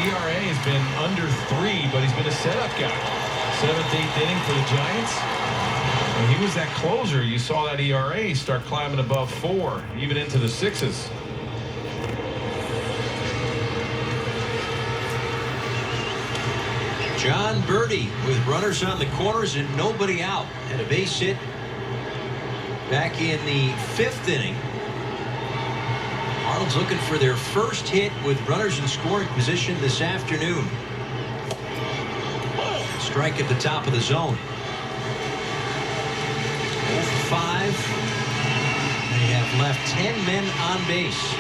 ERA has been under 3, but he's been a setup guy. 7th, 8th inning for the Giants. When he was that closer, you saw that ERA start climbing above 4, even into the 6s. Jon Berti with runners on the corners and nobody out. Had a base hit back in the 5th inning. Marlins looking for their first hit with runners in scoring position this afternoon. Strike at the top of the zone. 0 for 5. They have left 10 men on base.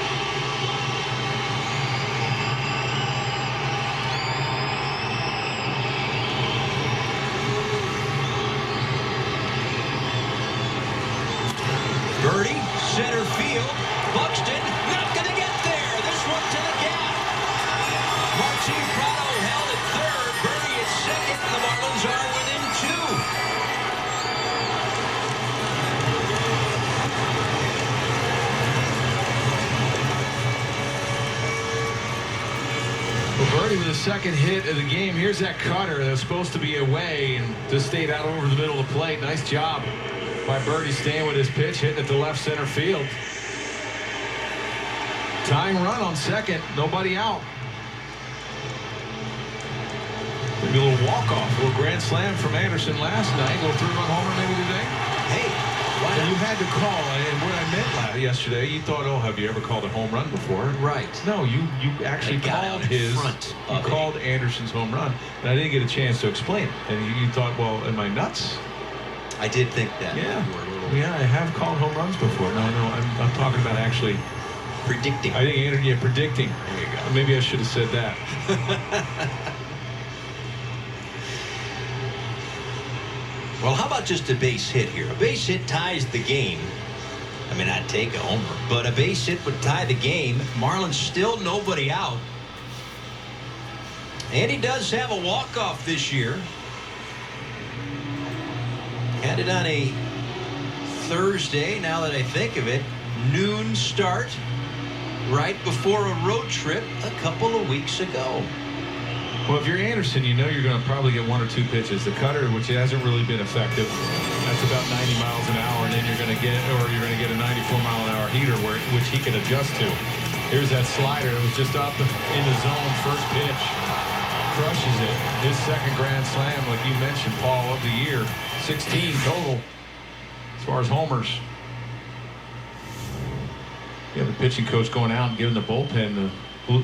Berti, center field. Buxton not going to get there. This one to the gap. Martin Prado held at third. Berti at second. And the Marlins are within 2. Well, Berti with the second hit of the game. Here's that cutter that was supposed to be away and just stayed out over the middle of the plate. Nice job by Berti staying with his pitch, hitting it to left center field. Tying run on second, nobody out. Maybe a little walk-off, a little grand slam from Anderson last night. A little 3-run homer maybe today. Hey, why not? You had to call, and what I meant yesterday, you thought, oh, have you ever called a home run before? Right. No, you actually called his. You called Anderson's home run, and I didn't get a chance to explain it. And you thought, well, am I nuts? I did think that. Yeah. Yeah, I have called home runs before. No, I'm talking about actually predicting. I think, yeah, predicting. There you go. Maybe I should have said that. Well, how about just a base hit here? A base hit ties the game. I mean, I'd take a homer, but a base hit would tie the game. Marlins still nobody out. And he does have a walk-off this year. Had it on a Thursday, now that I think of it. Noon start right before a road trip a couple of weeks ago. Well, if you're Anderson, you know you're going to probably get 1 or 2 pitches. The cutter, which hasn't really been effective, that's about 90 miles an hour, and then you're going to get a 94-mile-an-hour heater which he can adjust to. Here's that slider. It was just up in the zone, first pitch. Crushes it. His second grand slam, like you mentioned, Paul, of the year. 16 total as far as homers. You have the pitching coach going out and giving the bullpen, the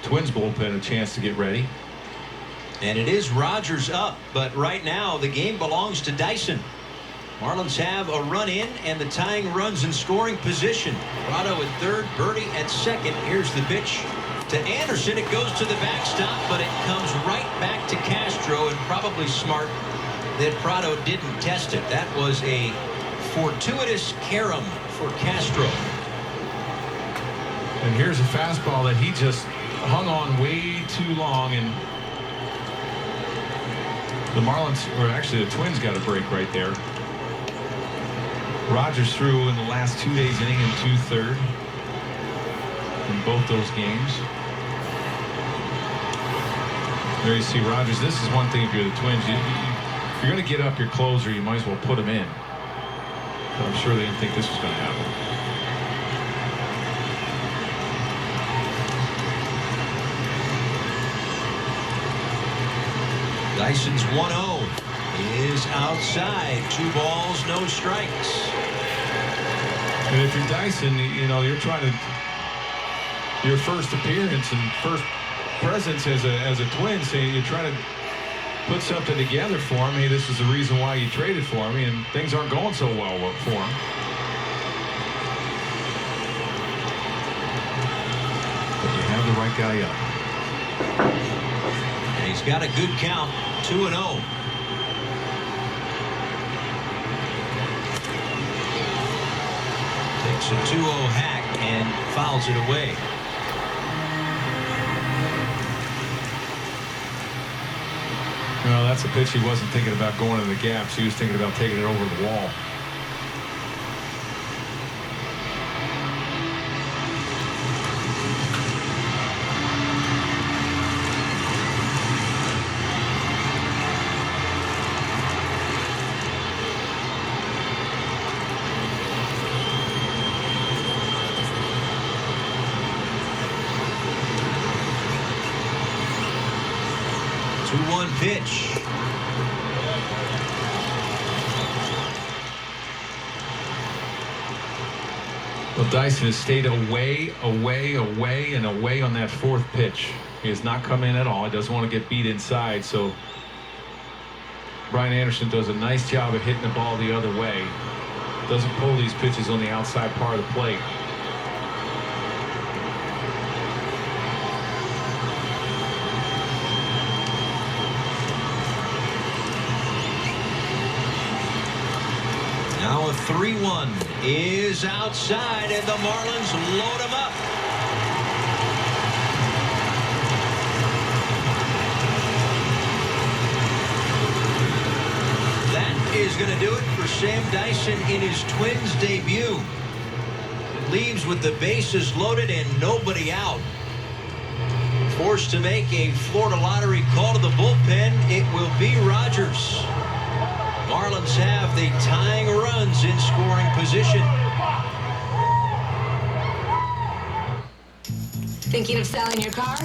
Twins bullpen, a chance to get ready. And it is Rogers up, but right now the game belongs to Dyson. Marlins have a run in and the tying runs in scoring position. Prado at third, Berti at second. Here's the pitch to Anderson. It goes to the backstop, but it comes right back to Castro, and probably smart that Prado didn't test it. That was a fortuitous carom for Castro. And here's a fastball that he just hung on way too long, and the Marlins, or actually the Twins, got a break right there. Rogers threw in the last 2 days inning and 2/3 in both those games. There you see Rogers. This is one thing if you're the Twins. If you're going to get up your closer, you might as well put him in. But I'm sure they didn't think this was going to happen. Dyson's 1-0 is outside. 2 balls, no strikes. And if you're Dyson, you know, you're trying to, your first appearance and first presence as a Twin, so you're trying to put something together for him. Hey, this is the reason why you traded for me, and things aren't going so well for him. But you have the right guy up. And he's got a good count. 2-0. Takes a 2-0 hack and fouls it away. Well, that's a pitch he wasn't thinking about going in the gaps. He was thinking about taking it over the wall. 2-1 pitch. Well, Dyson has stayed away, away, away, and away on that fourth pitch. He has not come in at all. He doesn't want to get beat inside, so Brian Anderson does a nice job of hitting the ball the other way. Doesn't pull these pitches on the outside part of the plate. Now a 3-1 is outside, and the Marlins load him up. That is going to do it for Sam Dyson in his Twins debut. It leaves with the bases loaded and nobody out. Forced to make a Florida lottery call to the bullpen, it will be Rogers. Marlins have the tying runs in scoring position. Thinking of selling your car?